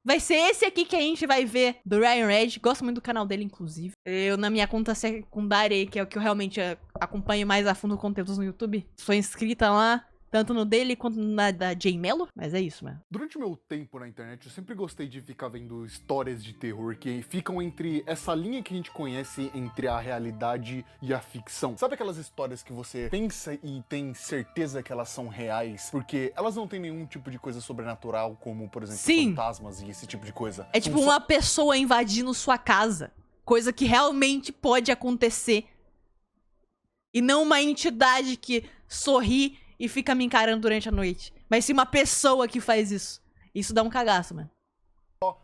vai ser esse aqui que a gente vai ver do Ryan Red. Gosto muito do canal dele, inclusive. Eu, na minha conta secundária, que é o que eu realmente acompanho mais a fundo conteúdos no YouTube, sou inscrita lá, tanto no dele quanto na da Jay Mello. Mas é isso, mano. Durante o meu tempo na internet, eu sempre gostei de ficar vendo histórias de terror que ficam entre essa linha que a gente conhece entre a realidade e a ficção. Sabe aquelas histórias que você pensa e tem certeza que elas são reais, porque elas não têm nenhum tipo de coisa sobrenatural, como, por exemplo, Sim. fantasmas e esse tipo de coisa? É tipo uma pessoa invadindo sua casa. Coisa que realmente pode acontecer. E não uma entidade que sorri e fica me encarando durante a noite. Mas sim uma pessoa que faz isso. Isso dá um cagaço, mano.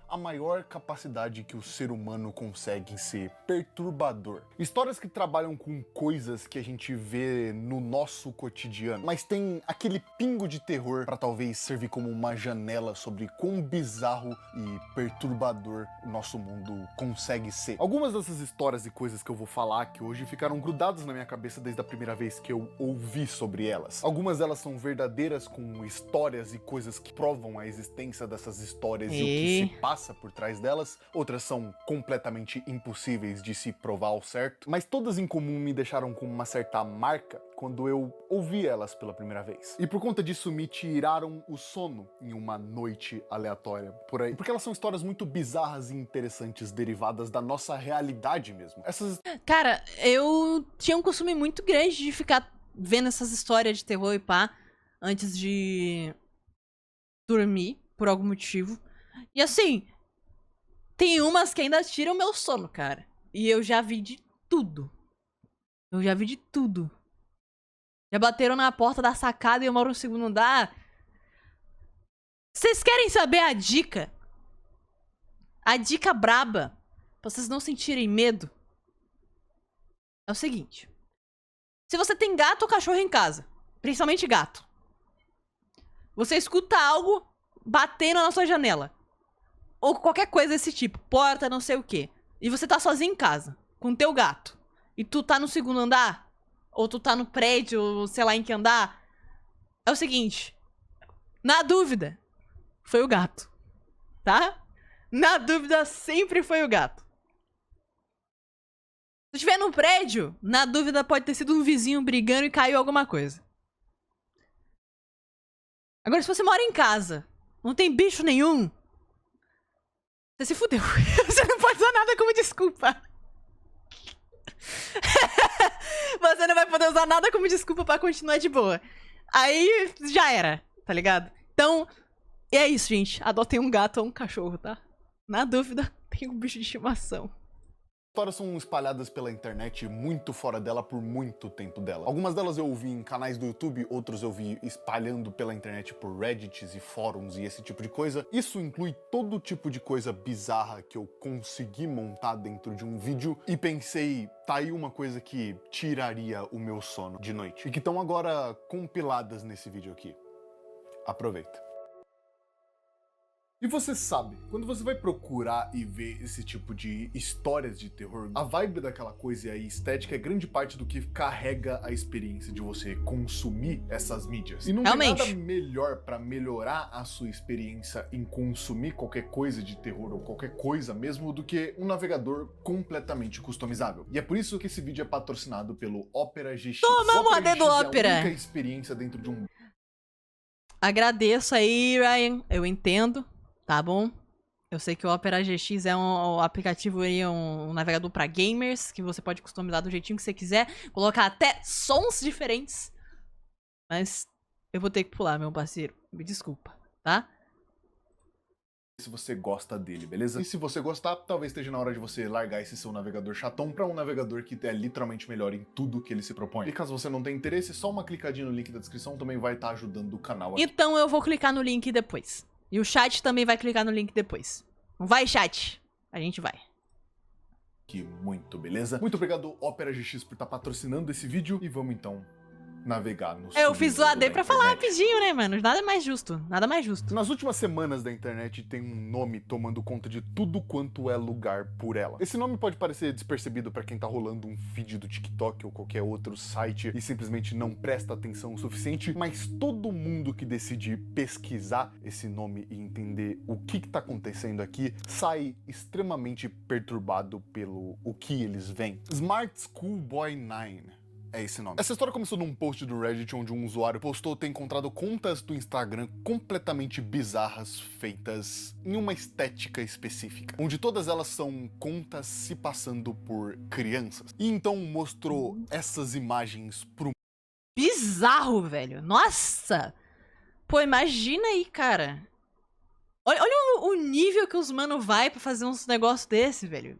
A maior capacidade que o ser humano consegue ser perturbador. Histórias que trabalham com coisas que a gente vê no nosso cotidiano, mas tem aquele pingo de terror pra talvez servir como uma janela sobre quão bizarro e perturbador o nosso mundo consegue ser. Algumas dessas histórias e coisas que eu vou falar aqui hoje ficaram grudadas na minha cabeça desde a primeira vez que eu ouvi sobre elas. Algumas delas são verdadeiras, com histórias e coisas que provam a existência dessas histórias e o que se passa por trás delas. Outras são completamente impossíveis de se provar ao certo, mas todas em comum me deixaram com uma certa marca quando eu ouvi elas pela primeira vez. E por conta disso me tiraram o sono em uma noite aleatória por aí. Porque elas são histórias muito bizarras e interessantes, derivadas da nossa realidade mesmo. Cara, eu tinha um costume muito grande de ficar vendo essas histórias de terror e pá, antes de dormir, por algum motivo. E assim, tem umas que ainda tiram meu sono, cara. E eu já vi de tudo. Eu já vi de tudo. Já bateram na porta da sacada e eu moro no segundo andar. Vocês querem saber a dica? A dica braba, pra vocês não sentirem medo, é o seguinte. Se você tem gato ou cachorro em casa, principalmente gato, você escuta algo batendo na sua janela, ou qualquer coisa desse tipo, porta, não sei o quê, e você tá sozinho em casa, com teu gato, e tu tá no segundo andar, ou tu tá no prédio, ou sei lá em que andar, é o seguinte, na dúvida, foi o gato, tá? Na dúvida, sempre foi o gato. Se estiver no prédio, na dúvida pode ter sido um vizinho brigando e caiu alguma coisa. Agora, se você mora em casa, não tem bicho nenhum, você se fudeu. Você não pode usar nada como desculpa. Você não vai poder usar nada como desculpa pra continuar de boa. Aí, já era, tá ligado? Então, é isso, gente. Adotem um gato ou um cachorro, tá? Na dúvida, tem um bicho de estimação. Histórias são espalhadas pela internet muito fora dela por muito tempo dela. Algumas delas eu ouvi em canais do YouTube, outros eu vi espalhando pela internet por Reddits e fóruns e esse tipo de coisa. Isso inclui todo tipo de coisa bizarra que eu consegui montar dentro de um vídeo e pensei, tá aí uma coisa que tiraria o meu sono de noite. E que estão agora compiladas nesse vídeo aqui. Aproveita. E você sabe, quando você vai procurar e ver esse tipo de histórias de terror, a vibe daquela coisa e a estética é grande parte do que carrega a experiência de você consumir essas mídias. E não tem nada melhor pra melhorar a sua experiência em consumir qualquer coisa de terror ou qualquer coisa mesmo do que um navegador completamente customizável. E é por isso que esse vídeo é patrocinado pelo Opera GX. Toma, moda do Opera! É a única experiência dentro de um... Agradeço aí, Ryan. Eu entendo. Tá bom? Eu sei que o Opera GX é um aplicativo aí, um navegador pra gamers, que você pode customizar do jeitinho que você quiser, colocar até sons diferentes. Mas eu vou ter que pular, meu parceiro. Me desculpa, tá? Se você gosta dele, beleza? E se você gostar, talvez esteja na hora de você largar esse seu navegador chatão pra um navegador que é literalmente melhor em tudo que ele se propõe. E caso você não tenha interesse, só uma clicadinha no link da descrição também vai estar ajudando o canal aqui. Então eu vou clicar no link depois. E o chat também vai clicar no link depois. Não vai, chat? A gente vai. Muito, beleza? Muito obrigado, Opera GX, por estar patrocinando esse vídeo. E vamos então navegar no Eu fiz o submundo AD da pra falar internet. rapidinho, né, mano? Nada mais justo. Nada mais justo. Nas últimas semanas da internet tem um nome tomando conta de tudo quanto é lugar por ela. Esse nome pode parecer despercebido pra quem tá rolando um feed do TikTok ou qualquer outro site e simplesmente não presta atenção o suficiente, mas todo mundo que decide pesquisar esse nome e entender o que tá acontecendo aqui sai extremamente perturbado pelo o que eles veem. Smart Schoolboy 9. É esse nome. Essa história começou num post do Reddit onde um usuário postou ter encontrado contas do Instagram completamente bizarras feitas em uma estética específica, onde todas elas são contas se passando por crianças. E então mostrou essas imagens pro Bizarro, velho. Nossa! Pô, imagina aí, cara. Olha o nível que os mano vai pra fazer uns negócios desse, velho.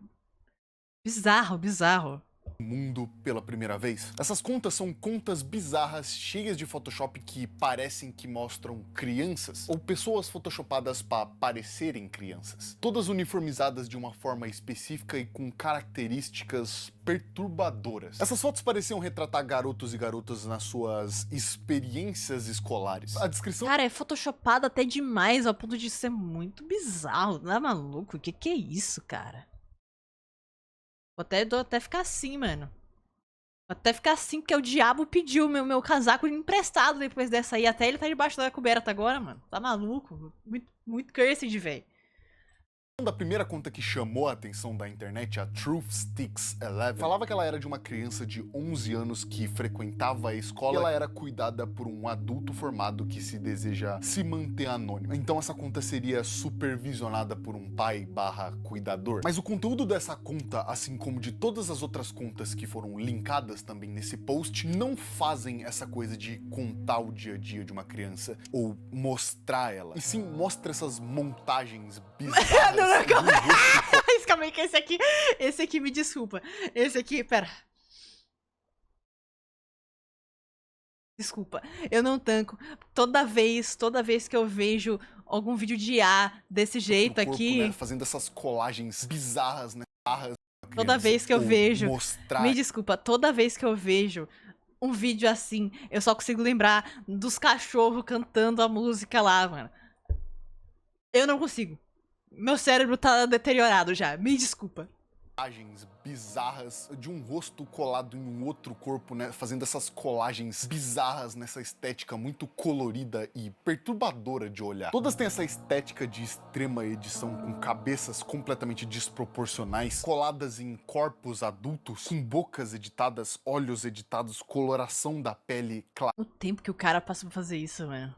Bizarro, bizarro. mundo pela primeira vez. Essas contas são contas bizarras, cheias de Photoshop que parecem que mostram crianças, ou pessoas photoshopadas para parecerem crianças. Todas uniformizadas de uma forma específica e com características perturbadoras. Essas fotos pareciam retratar garotos e garotas nas suas experiências escolares. A descrição... Cara, é photoshopado até demais, ao ponto de ser muito bizarro. Não é maluco? O que é isso, cara? Vou até ficar assim, mano. Vou até ficar assim, porque o diabo pediu meu casaco emprestado depois dessa aí. Até ele tá debaixo da coberta agora, mano. Tá maluco? Muito cursed, velho. Da primeira conta que chamou a atenção da internet, a Truthsticks11, falava que ela era de uma criança de 11 anos que frequentava a escola e ela era cuidada por um adulto formado que se deseja se manter anônimo. Então essa conta seria supervisionada por um pai/cuidador. Mas o conteúdo dessa conta, assim como de todas as outras contas que foram linkadas também nesse post, não fazem essa coisa de contar o dia a dia de uma criança ou mostrar ela. E sim, mostra essas montagens bizarras. Calma aí, que esse aqui me desculpa. Esse aqui, pera. Desculpa, eu não tanco. Toda vez que eu vejo algum vídeo de IA desse jeito corpo, aqui... né, fazendo essas colagens bizarras, né? Toda vez que eu vejo... Mostrar... Me desculpa, toda vez que eu vejo um vídeo assim, eu só consigo lembrar dos cachorros cantando a música lá, mano. Eu não consigo. Meu cérebro tá deteriorado já, me desculpa. Colagens bizarras de um rosto colado em um outro corpo, né? Fazendo essas colagens bizarras nessa estética muito colorida e perturbadora de olhar. Todas têm essa estética de extrema edição, com cabeças completamente desproporcionais, coladas em corpos adultos, com bocas editadas, olhos editados, coloração da pele clara. O tempo que o cara passa pra fazer isso, mano.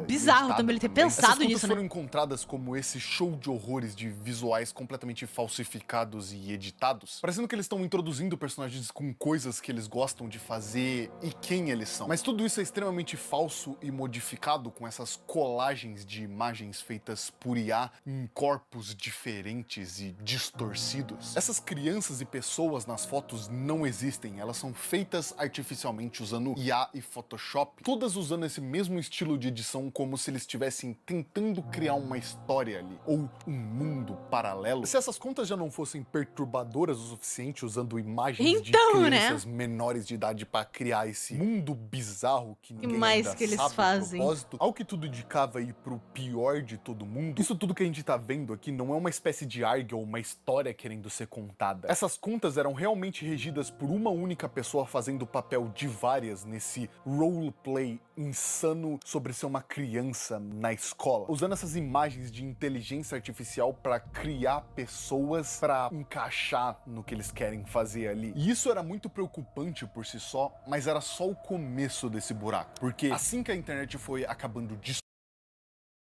Bizarro também ele ter pensado nisso, Essas né? foram encontradas como esse show de horrores de visuais completamente falsificados e editados, parecendo que eles estão introduzindo personagens com coisas que eles gostam de fazer e quem eles são. Mas tudo isso é extremamente falso e modificado com essas colagens de imagens feitas por IA em corpos diferentes e distorcidos. Essas crianças e pessoas nas fotos não existem, elas são feitas artificialmente usando IA e Photoshop, todas usando esse mesmo estilo de edição como se eles estivessem tentando criar uma história ali, ou um mundo paralelo. Se essas contas já não fossem perturbadoras o suficiente usando imagens de crianças menores de idade para criar esse mundo bizarro que ninguém ainda que eles sabe fazem? o propósito, ao que tudo indicava ir pro pior de todo mundo, isso tudo que a gente tá vendo aqui não é uma espécie de ARG ou uma história querendo ser contada. Essas contas eram realmente regidas por uma única pessoa fazendo o papel de várias nesse roleplay insano sobre ser uma criança na escola, usando essas imagens de inteligência artificial para criar pessoas para encaixar no que eles querem fazer ali. E isso era muito preocupante por si só, mas era só o começo desse buraco, porque assim que a internet foi acabando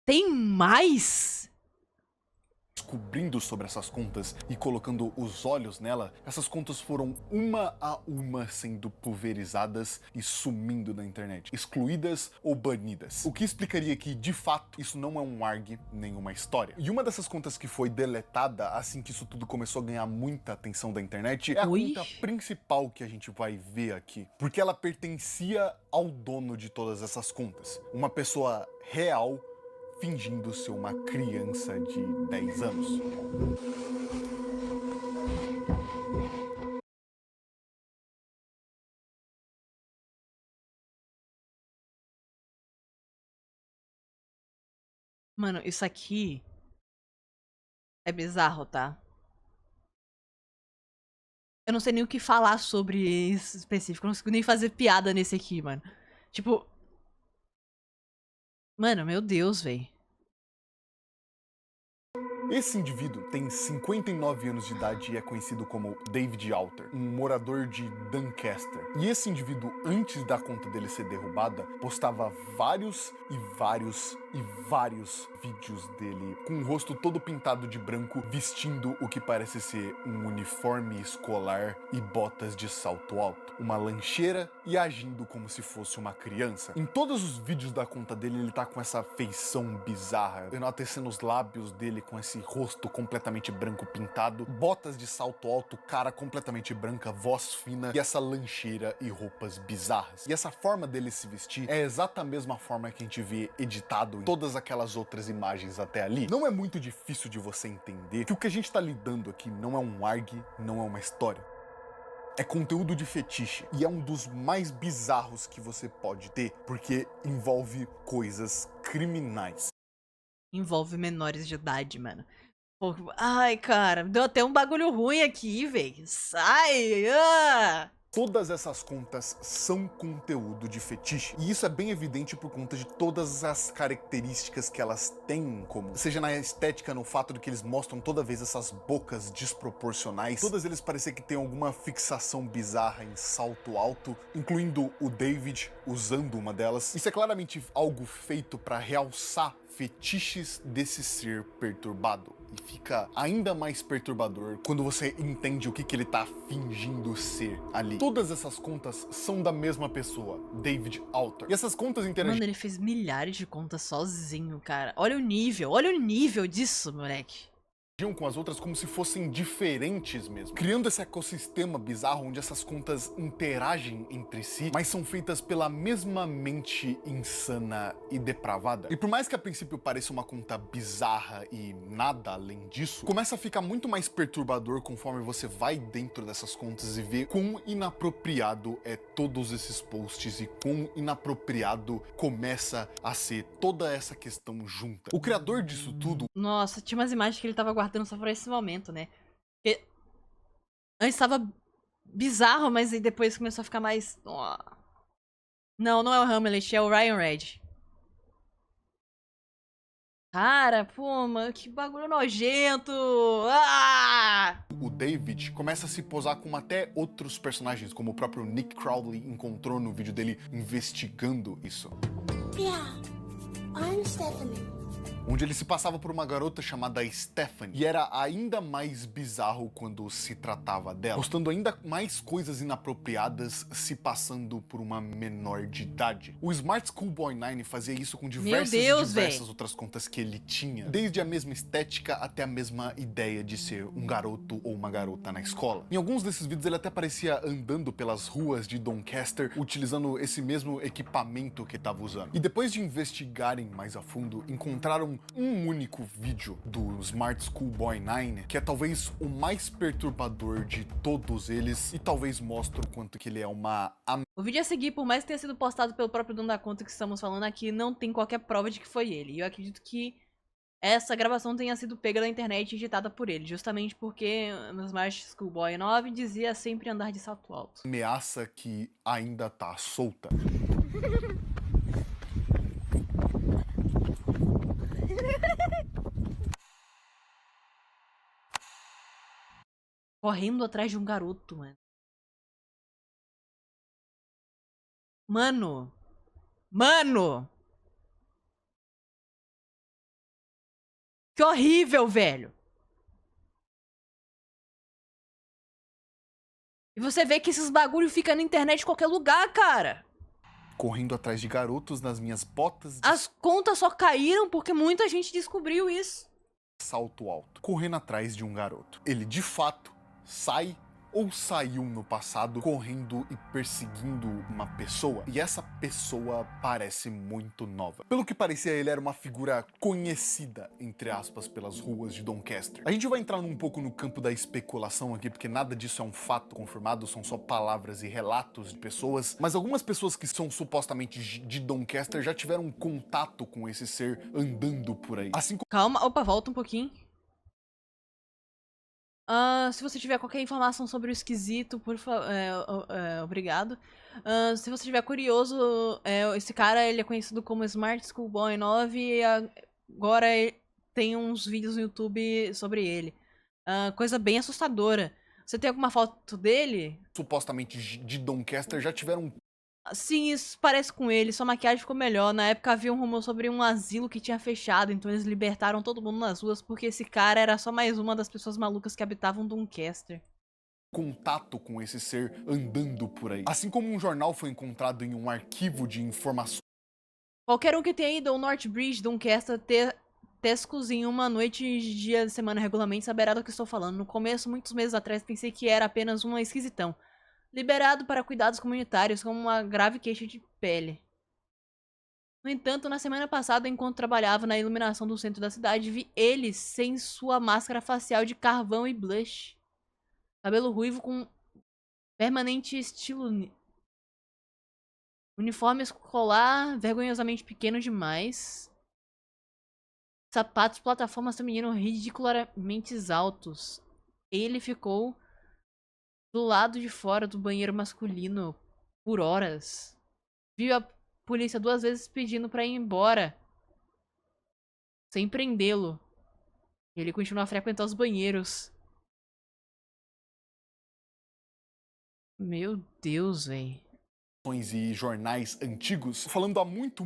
Tem mais? descobrindo sobre essas contas e colocando os olhos nela, essas contas foram uma a uma sendo pulverizadas e sumindo da internet, excluídas ou banidas. O que explicaria que, de fato, isso não é um ARG nem uma história. E uma dessas contas que foi deletada assim que isso tudo começou a ganhar muita atenção da internet é a conta principal que a gente vai ver aqui, porque ela pertencia ao dono de todas essas contas, uma pessoa real fingindo ser uma criança de 10 anos. Mano, isso aqui é bizarro, tá? Eu não sei nem o que falar sobre isso específico. Eu não consigo nem fazer piada nesse aqui, mano. Tipo. Mano, meu Deus, véi. Esse indivíduo tem 59 anos de idade e é conhecido como David Alter, um morador de Doncaster. E esse indivíduo, antes da conta dele ser derrubada, postava vários vídeos dele com o rosto todo pintado de branco, vestindo o que parece ser um uniforme escolar e botas de salto alto, uma lancheira e agindo como se fosse uma criança. Em todos os vídeos da conta dele, ele tá com essa feição bizarra, enaltecendo os lábios dele com esse rosto completamente branco pintado, botas de salto alto, cara completamente branca, voz fina e essa lancheira e roupas bizarras. E essa forma dele se vestir é exata a mesma forma que a gente vê editado em todas aquelas outras imagens até ali. Não é muito difícil de você entender que o que a gente tá lidando aqui não é um ARG, não é uma história. É conteúdo de fetiche e é um dos mais bizarros que você pode ter, porque envolve coisas criminais. Envolve menores de idade, mano. Pô, ai, cara, deu até um bagulho ruim aqui, velho. Sai! Todas essas contas são conteúdo de fetiche. E isso é bem evidente por conta de todas as características que elas têm, como seja na estética, no fato de que eles mostram toda vez essas bocas desproporcionais. Todas eles parecem que têm alguma fixação bizarra em salto alto, incluindo o David usando uma delas. Isso é claramente algo feito para realçar fetiches desse ser perturbado. E fica ainda mais perturbador quando você entende o que ele tá fingindo ser ali. Todas essas contas são da mesma pessoa, David Alter. E essas contas interagem... Mano, ele fez milhares de contas sozinho, cara. Olha o nível disso, moleque. Com as outras como se fossem diferentes mesmo, criando esse ecossistema bizarro onde essas contas interagem entre si, mas são feitas pela mesma mente insana e depravada. E por mais que a princípio pareça uma conta bizarra e nada além disso, começa a ficar muito mais perturbador conforme você vai dentro dessas contas e vê quão inapropriado é todos esses posts e quão inapropriado começa a ser toda essa questão junta. O criador disso tudo... Nossa, tinha umas imagens que ele tava guardando só pra esse momento, né? Porque antes tava bizarro, mas aí depois começou a ficar mais... Não, não é o Hamlet, é o Ryan Red. Cara, pô, mano, que bagulho nojento! O David começa a se posar como até outros personagens, como o próprio Nick Crowley encontrou no vídeo dele investigando isso. Yeah, I'm Stephanie. Onde ele se passava por uma garota chamada Stephanie, e era ainda mais bizarro quando se tratava dela, postando ainda mais coisas inapropriadas se passando por uma menor de idade. O Smart Schoolboy 9 fazia isso com diversas outras contas que ele tinha, desde a mesma estética até a mesma ideia de ser um garoto ou uma garota na escola. Em alguns desses vídeos ele até parecia andando pelas ruas de Doncaster, utilizando esse mesmo equipamento que estava usando. E depois de investigarem mais a fundo, encontraram um único vídeo do Smart Schoolboy 9, que é talvez o mais perturbador de todos eles, e talvez mostre o quanto que ele é uma... O vídeo a seguir, por mais que tenha sido postado pelo próprio dono da conta que estamos falando aqui, não tem qualquer prova de que foi ele. E eu acredito que essa gravação tenha sido pega da internet e editada por ele, justamente porque no Smart Schoolboy 9 dizia sempre andar de salto alto. Ameaça que ainda tá solta. Correndo atrás de um garoto, mano. Mano! Que horrível, velho! E você vê que esses bagulho ficam na internet em qualquer lugar, cara. Correndo atrás de garotos nas minhas botas de As contas só caíram porque muita gente descobriu isso. salto alto. Correndo atrás de um garoto. Ele, de fato, sai ou saiu no passado correndo e perseguindo uma pessoa, e essa pessoa parece muito nova. Pelo que parecia, ele era uma figura conhecida, entre aspas, pelas ruas de Doncaster. A gente vai entrar um pouco no campo da especulação aqui, porque nada disso é um fato confirmado, são só palavras e relatos de pessoas, mas algumas pessoas que são supostamente de Doncaster já tiveram contato com esse ser andando por aí. Assim como Calma, opa, volta um pouquinho. Se você tiver qualquer informação sobre o esquisito, por favor, obrigado. Se você estiver curioso, esse cara ele é conhecido como Smart Schoolboy 9 e agora tem uns vídeos no YouTube sobre ele. Coisa bem assustadora. Você tem alguma foto dele? supostamente de Doncaster já tiveram Sim, isso parece com ele, sua maquiagem ficou melhor. Na época havia um rumor sobre um asilo que tinha fechado, então eles libertaram todo mundo nas ruas porque esse cara era só mais uma das pessoas malucas que habitavam Doncaster. contato com esse ser andando por aí. Assim como um jornal foi encontrado em um arquivo de informações Qualquer um que tenha ido ao North Bridge, Doncaster, Tescos em uma noite de dia de semana regularmente saberá do que estou falando. No começo, muitos meses atrás, pensei que era apenas um esquisitão. Liberado para cuidados comunitários com uma grave queixa de pele. No entanto, na semana passada, enquanto trabalhava na iluminação do centro da cidade, vi ele sem sua máscara facial de carvão e blush. Cabelo ruivo com permanente estilo. Uniforme escolar vergonhosamente pequeno demais. Sapatos plataformas feminino ridiculamente altos. Ele ficou do lado de fora do banheiro masculino por horas. Viu a polícia 2 vezes pedindo pra ir embora, sem prendê-lo. Ele continua a frequentar os banheiros. Meu Deus, véi. e jornais antigos, falando há muito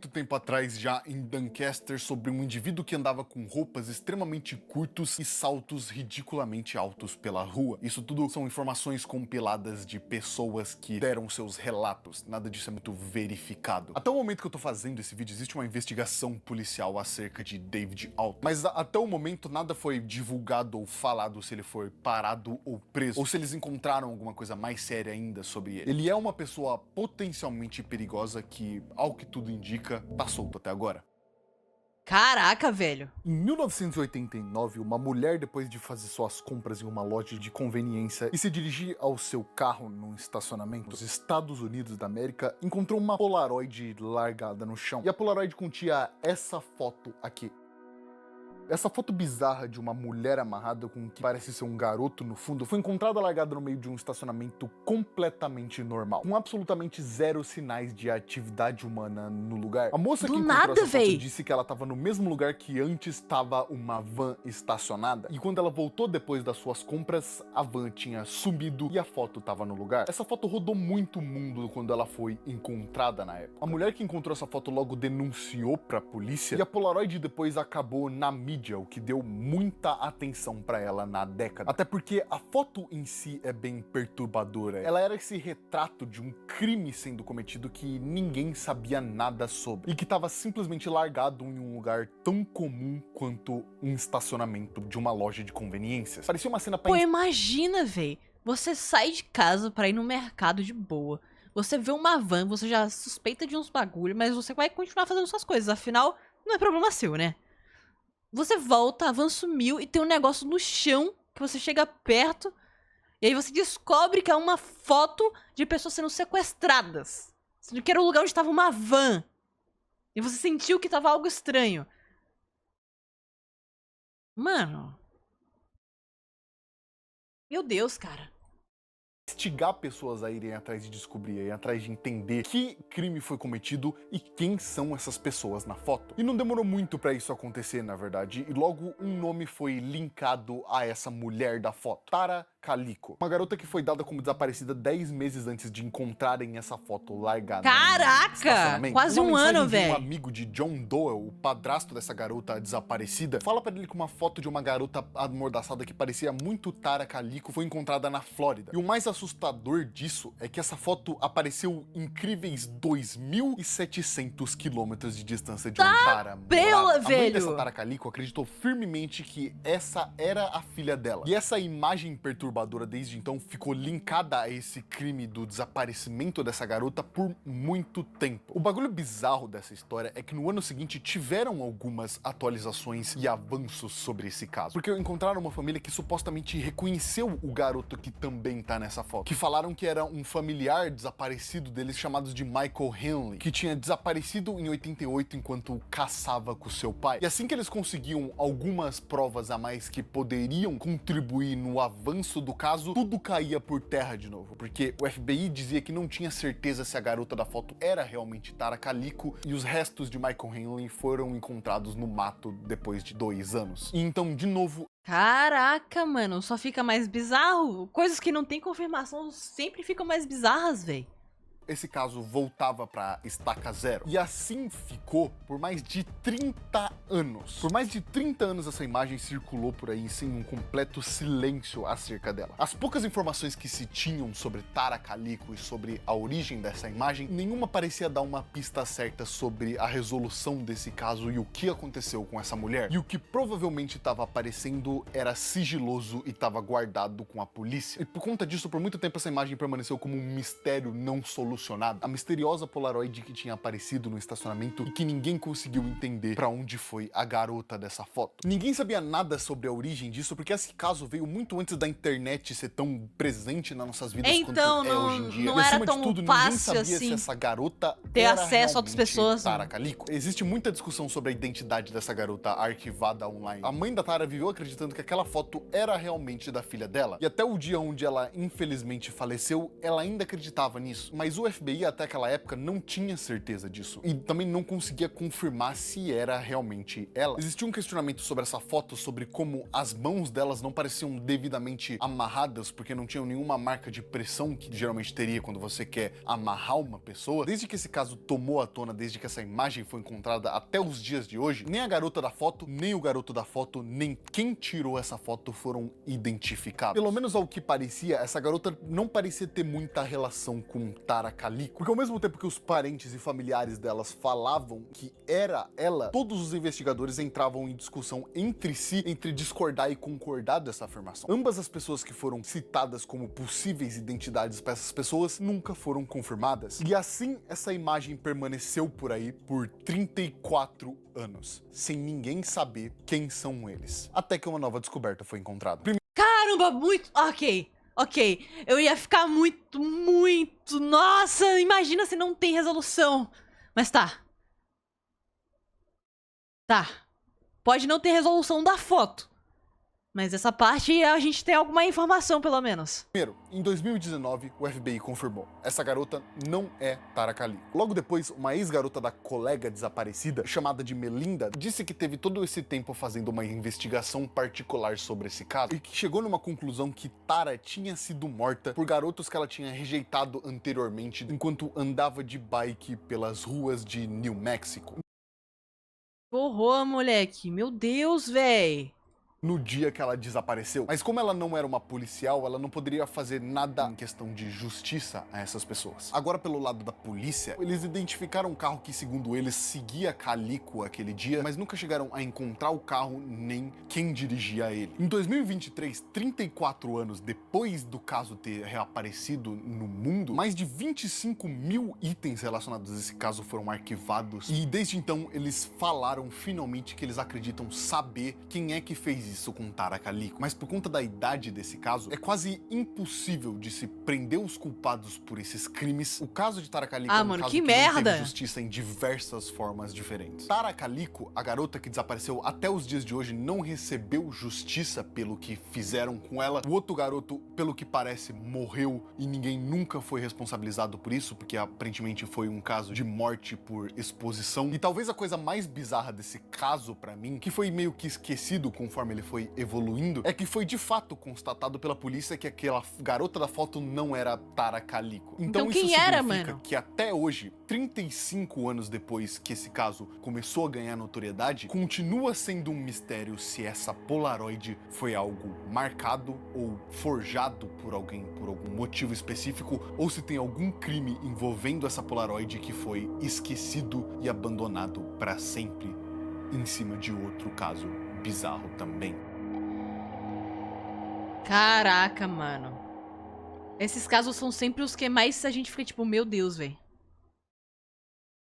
tempo atrás já em Doncaster sobre um indivíduo que andava com roupas extremamente curtos e saltos ridiculamente altos pela rua. Isso tudo são informações compiladas de pessoas que deram seus relatos, nada disso é muito verificado. Até o momento que eu tô fazendo esse vídeo, existe uma investigação policial acerca de David Alton, mas até o momento nada foi divulgado ou falado se ele foi parado ou preso, ou se eles encontraram alguma coisa mais séria ainda sobre ele. Ele é uma pessoa potencialmente perigosa que, ao que tudo indica, tá solto até agora. Caraca, velho. Em 1989, uma mulher, depois de fazer suas compras em uma loja de conveniência e se dirigir ao seu carro num estacionamento nos Estados Unidos da América, encontrou uma Polaroid largada no chão. E a Polaroid continha essa foto aqui. Essa foto bizarra de uma mulher amarrada com o que parece ser um garoto no fundo foi encontrada largada no meio de um estacionamento completamente normal, com absolutamente zero sinais de atividade humana no lugar. A moça que encontrou essa foto disse que ela estava no mesmo lugar que antes estava uma van estacionada, e quando ela voltou depois das suas compras, a van tinha sumido e a foto estava no lugar. Essa foto rodou muito o mundo quando ela foi encontrada na época. A mulher que encontrou essa foto logo denunciou pra polícia, e a Polaroid depois acabou na mídia, o que deu muita atenção pra ela na década. Até porque a foto em si é bem perturbadora. Ela era esse retrato de um crime sendo cometido que ninguém sabia nada sobre, e que estava simplesmente largado em um lugar tão comum quanto um estacionamento de uma loja de conveniências. Parecia uma cena pra... Pô, imagina, véi. Você sai de casa pra ir no mercado de boa. Você vê uma van, você já suspeita de uns bagulho, mas você vai continuar fazendo suas coisas. Afinal, não é problema seu, né? Você volta, a van sumiu e tem um negócio no chão que você chega perto e aí você descobre que é uma foto de pessoas sendo sequestradas. Sendo que era o lugar onde estava uma van. E você sentiu que tava algo estranho. Mano. Meu Deus, cara. Instigar pessoas a irem atrás de descobrir, a irem atrás de entender que crime foi cometido e quem são essas pessoas na foto. E não demorou muito pra isso acontecer, na verdade, e logo um nome foi linkado a essa mulher da foto. Tara Calico, uma garota que foi dada como desaparecida 10 meses antes de encontrarem essa foto largada. Caraca! Quase um ano, velho. Um amigo de John Doe, o padrasto dessa garota desaparecida, fala pra ele que uma foto de uma garota amordaçada que parecia muito Tara Calico foi encontrada na Flórida. E o mais assustador disso é que essa foto apareceu incríveis 2.700 quilômetros de distância de onde Tara morava. A mãe dessa Tara Calico acreditou firmemente que essa era a filha dela. E essa imagem perturbadora perturbadora desde então ficou linkada a esse crime do desaparecimento dessa garota por muito tempo. O bagulho bizarro dessa história é que no ano seguinte tiveram algumas atualizações e avanços sobre esse caso, porque encontraram uma família que supostamente reconheceu o garoto que também tá nessa foto, que falaram que era um familiar desaparecido deles chamado de Michael Henley, que tinha desaparecido em 88 enquanto caçava com seu pai. E assim que eles conseguiam algumas provas a mais que poderiam contribuir no avanço do caso, tudo caía por terra de novo, porque o FBI dizia que não tinha certeza se a garota da foto era realmente Tara Calico e os restos de Michael Henley foram encontrados no mato depois de 2 anos. E então, de novo, Caraca, mano, só fica mais bizarro. Coisas que não tem confirmação sempre ficam mais bizarras, véi. esse caso voltava pra estaca zero. E assim ficou por mais de 30 anos. Por mais de 30 anos essa imagem circulou por aí sem um completo silêncio acerca dela. As poucas informações que se tinham sobre Tara Calico e sobre a origem dessa imagem, nenhuma parecia dar uma pista certa sobre a resolução desse caso e o que aconteceu com essa mulher. E o que provavelmente estava aparecendo era sigiloso e estava guardado com a polícia. E por conta disso, por muito tempo essa imagem permaneceu como um mistério não solucionado. A misteriosa Polaroid que tinha aparecido no estacionamento e que ninguém conseguiu entender pra onde foi a garota dessa foto. Ninguém sabia nada sobre a origem disso, porque esse caso veio muito antes da internet ser tão presente nas nossas vidas quanto é hoje em dia. Não e era acima tão de tudo, fácil ninguém sabia assim se essa garota ter era acesso a outras realmente pessoas. Tara Calico. Existe muita discussão sobre a identidade dessa garota arquivada online. A mãe da Tara viveu acreditando que aquela foto era realmente da filha dela. E até o dia onde ela infelizmente faleceu, ela ainda acreditava nisso. Mas o FBI até aquela época não tinha certeza disso. E também não conseguia confirmar se era realmente ela. Existia um questionamento sobre essa foto, sobre como as mãos delas não pareciam devidamente amarradas, porque não tinham nenhuma marca de pressão que geralmente teria quando você quer amarrar uma pessoa. Desde que esse caso tomou à tona, desde que essa imagem foi encontrada até os dias de hoje, nem a garota da foto, nem o garoto da foto, nem quem tirou essa foto foram identificados. Pelo menos ao que parecia, essa garota não parecia ter muita relação com Tara Calico. Porque ao mesmo tempo que os parentes e familiares delas falavam que era ela, todos os investigadores entravam em discussão entre si, entre discordar e concordar dessa afirmação. Ambas as pessoas que foram citadas como possíveis identidades para essas pessoas nunca foram confirmadas. E assim, essa imagem permaneceu por aí por 34 anos, sem ninguém saber quem são eles. Até que uma nova descoberta foi encontrada. Caramba, muito... Ok, eu ia ficar muito... Nossa, imagina se não tem resolução. Mas tá. Pode não ter resolução da foto. Mas essa parte a gente tem alguma informação, pelo menos. Primeiro, em 2019, o FBI confirmou: essa garota não é Tara Calico. Logo depois, uma ex-garota da colega desaparecida, chamada de Melinda, disse que teve todo esse tempo fazendo uma investigação particular sobre esse caso e que chegou numa conclusão que Tara tinha sido morta por garotos que ela tinha rejeitado anteriormente enquanto andava de bike pelas ruas de New Mexico. Que horror, moleque. Meu Deus, véi. No dia que ela desapareceu. Mas como ela não era uma policial, ela não poderia fazer nada em questão de justiça a essas pessoas. Agora, pelo lado da polícia, eles identificaram um carro que, segundo eles, seguia Calico aquele dia, mas nunca chegaram a encontrar o carro nem quem dirigia ele. Em 2023, 34 anos depois do caso ter reaparecido no mundo, mais de 25 mil itens relacionados a esse caso foram arquivados. E desde então, eles falaram finalmente que eles acreditam saber quem é que fez isso com Tara Calico, mas por conta da idade desse caso, é quase impossível de se prender os culpados por esses crimes. O caso de Tara Calico é um mano, caso que que merda! não teve justiça em diversas formas diferentes. Tara Calico, a garota que desapareceu até os dias de hoje, não recebeu justiça pelo que fizeram com ela. O outro garoto, pelo que parece, morreu e ninguém nunca foi responsabilizado por isso, porque aparentemente foi um caso de morte por exposição. E talvez a coisa mais bizarra desse caso pra mim, que foi meio que esquecido conforme ele foi evoluindo, é que foi de fato constatado pela polícia que aquela garota da foto não era Tara Calico. Então isso quem era, significa mano? que até hoje, 35 anos depois que esse caso começou a ganhar notoriedade, continua sendo um mistério se essa Polaroid foi algo marcado ou forjado por alguém por algum motivo específico, ou se tem algum crime envolvendo essa Polaroid que foi esquecido e abandonado para sempre em cima de outro caso bizarro também. Caraca, mano. Esses casos são sempre os que mais a gente fica tipo, meu Deus, velho.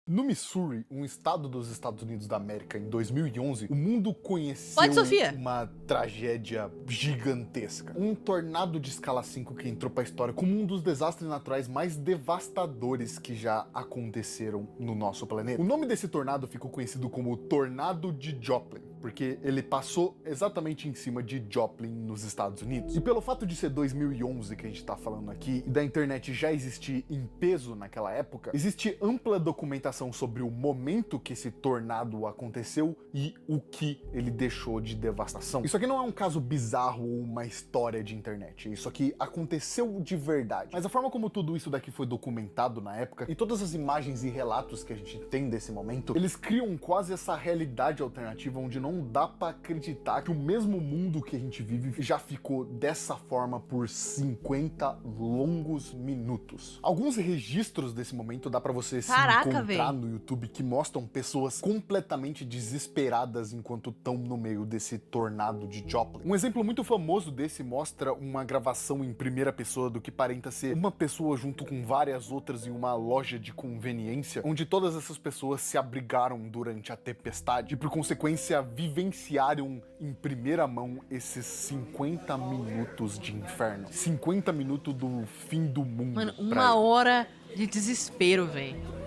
No Missouri, um estado dos Estados Unidos da América, em 2011, o mundo conheceu Pode, Sofia. uma tragédia gigantesca. Um tornado de escala 5 que entrou pra história como um dos desastres naturais mais devastadores que já aconteceram no nosso planeta. O nome desse tornado ficou conhecido como Tornado de Joplin, porque ele passou exatamente em cima de Joplin, nos Estados Unidos. E pelo fato de ser 2011 que a gente tá falando aqui, e da internet já existir em peso naquela época, existe ampla documentação sobre o momento que esse tornado aconteceu e o que ele deixou de devastação. Isso aqui não é um caso bizarro ou uma história de internet, isso aqui aconteceu de verdade. Mas a forma como tudo isso daqui foi documentado na época, e todas as imagens e relatos que a gente tem desse momento, eles criam quase essa realidade alternativa onde não dá pra acreditar que o mesmo mundo que a gente vive já ficou dessa forma por 50 longos minutos. Alguns registros desse momento dá pra você se encontrar no YouTube que mostram pessoas completamente desesperadas enquanto estão no meio desse tornado de Joplin. Um exemplo muito famoso desse mostra uma gravação em primeira pessoa do que aparenta ser uma pessoa junto com várias outras em uma loja de conveniência, onde todas essas pessoas se abrigaram durante a tempestade e por consequência vivenciaram em primeira mão esses 50 minutos de inferno. 50 minutos do fim do mundo. Mano, uma hora de desespero, velho.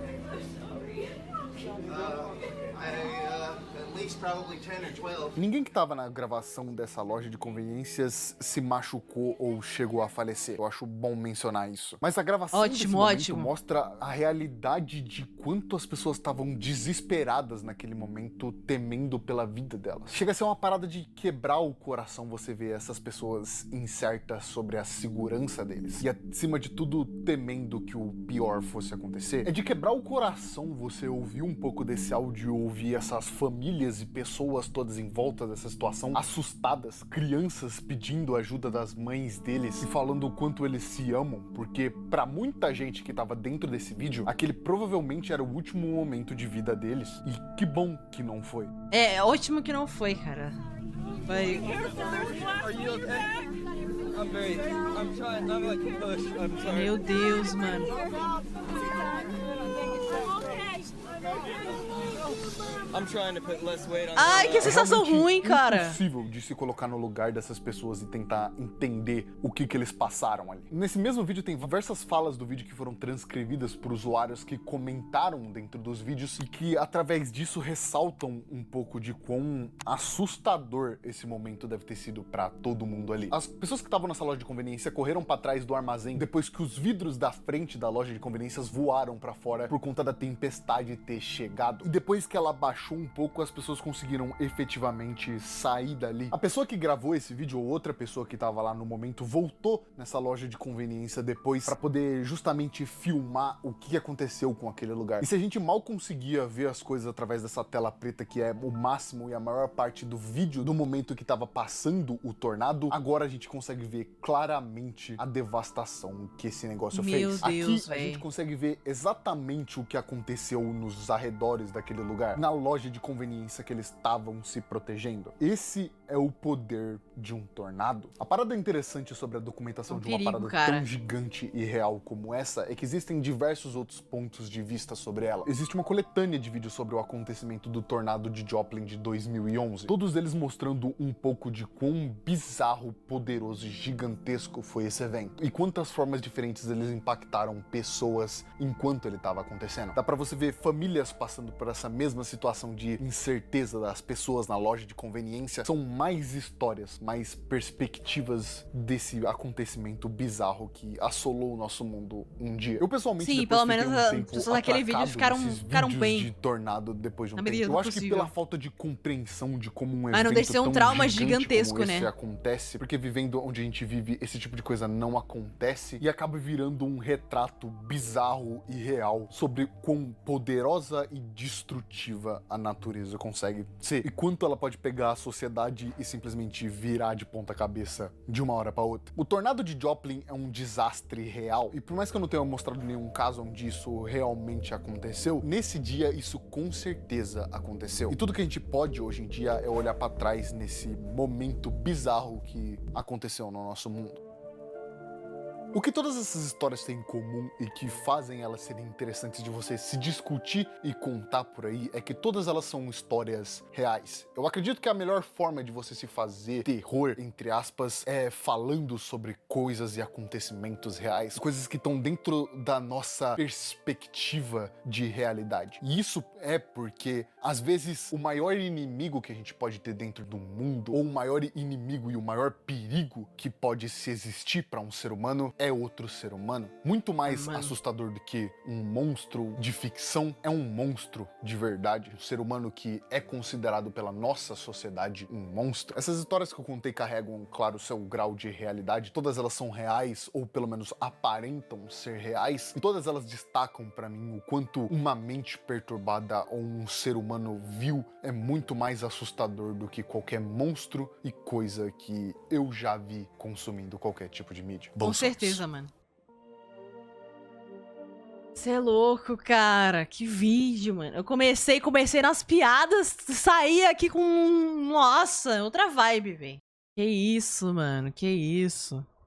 Ninguém que tava na gravação dessa loja de conveniências se machucou ou chegou a falecer. Eu acho bom mencionar isso. Mas a gravação desse momento mostra a realidade de quanto as pessoas estavam desesperadas naquele momento, temendo pela vida delas. Chega a ser uma parada de quebrar o coração você ver essas pessoas incertas sobre a segurança deles. E acima de tudo, temendo que o pior fosse acontecer. É de quebrar o coração você ouvir um pouco desse áudio, ouvir essas famílias e pessoas todas em volta dessa situação, assustadas, crianças pedindo ajuda das mães deles e falando o quanto eles se amam, porque pra muita gente que tava dentro desse vídeo, aquele provavelmente era o último momento de vida deles, e que bom que não foi. É ótimo que não foi, cara. Vai. Meu Deus, mano. Ai, que sensação ruim, cara. É impossível de se colocar no lugar dessas pessoas e tentar entender o que eles passaram ali. Nesse mesmo vídeo tem diversas falas do vídeo que foram transcrevidas por usuários que comentaram dentro dos vídeos e que através disso ressaltam um pouco de quão assustador esse momento deve ter sido pra todo mundo ali. As pessoas que estavam nessa loja de conveniência correram pra trás do armazém depois que os vidros da frente da loja de conveniências voaram pra fora por conta da tempestade ter chegado. E depois que ela baixou um pouco, as pessoas conseguiram efetivamente sair dali. A pessoa que gravou esse vídeo ou outra pessoa que tava lá no momento voltou nessa loja de conveniência depois pra poder justamente filmar o que aconteceu com aquele lugar. E se a gente mal conseguia ver as coisas através dessa tela preta que é o máximo e a maior parte do vídeo do momento que tava passando o tornado, agora a gente consegue ver claramente a devastação que esse negócio fez. Aqui a gente consegue ver exatamente o que aconteceu nos arredores daquele lugar, na loja de conveniência que eles estavam se protegendo. Esse é o poder de um tornado. A parada interessante sobre a documentação de uma parada tão gigante e real como essa é que existem diversos outros pontos de vista sobre ela. Existe uma coletânea de vídeos sobre o acontecimento do tornado de Joplin de 2011, todos eles mostrando um pouco de quão bizarro, poderoso e gigantesco foi esse evento e quantas formas diferentes eles impactaram pessoas enquanto ele estava acontecendo. Dá pra você ver famílias passando por essa mesma situação de incerteza das pessoas na loja de conveniência. São mais histórias, mais perspectivas desse acontecimento bizarro que assolou o nosso mundo um dia. Eu pessoalmente, sim, pelo menos as pessoas naquele vídeo ficaram bem de tornado depois de um tempo. Eu acho que pela falta de compreensão de como um evento não deve ser um trauma gigantesco, como esse acontece, porque vivendo onde a gente vive, esse tipo de coisa não acontece e acaba virando um retrato bizarro e real sobre quão poderosa e destrutiva a natureza consegue ser e quanto ela pode pegar a sociedade sociedade e simplesmente virar de ponta cabeça de uma hora pra outra. O tornado de Joplin é um desastre real, e por mais que eu não tenha mostrado nenhum caso onde isso realmente aconteceu, nesse dia isso com certeza aconteceu. E tudo que a gente pode hoje em dia é olhar pra trás nesse momento bizarro que aconteceu no nosso mundo. O que todas essas histórias têm em comum e que fazem elas serem interessantes de você se discutir e contar por aí é que todas elas são histórias reais. Eu acredito que a melhor forma de você se fazer terror, entre aspas, é falando sobre coisas e acontecimentos reais, coisas que estão dentro da nossa perspectiva de realidade. E isso é porque, às vezes, o maior inimigo que a gente pode ter dentro do mundo, ou o maior inimigo e o maior perigo que pode se existir para um ser humano, é outro ser humano. Muito mais assustador do que um monstro de ficção, é um monstro de verdade. Um ser humano que é considerado pela nossa sociedade um monstro. Essas histórias que eu contei carregam, claro, seu grau de realidade. Todas elas são reais, ou pelo menos aparentam ser reais. E todas elas destacam pra mim o quanto uma mente perturbada ou um ser humano vil é muito mais assustador do que qualquer monstro e coisa que eu já vi consumindo qualquer tipo de mídia. Com certeza, mano. Você é louco, cara. Que vídeo, mano. Eu comecei nas piadas, saí aqui com... Nossa, outra vibe, velho. Que isso, mano. Que isso.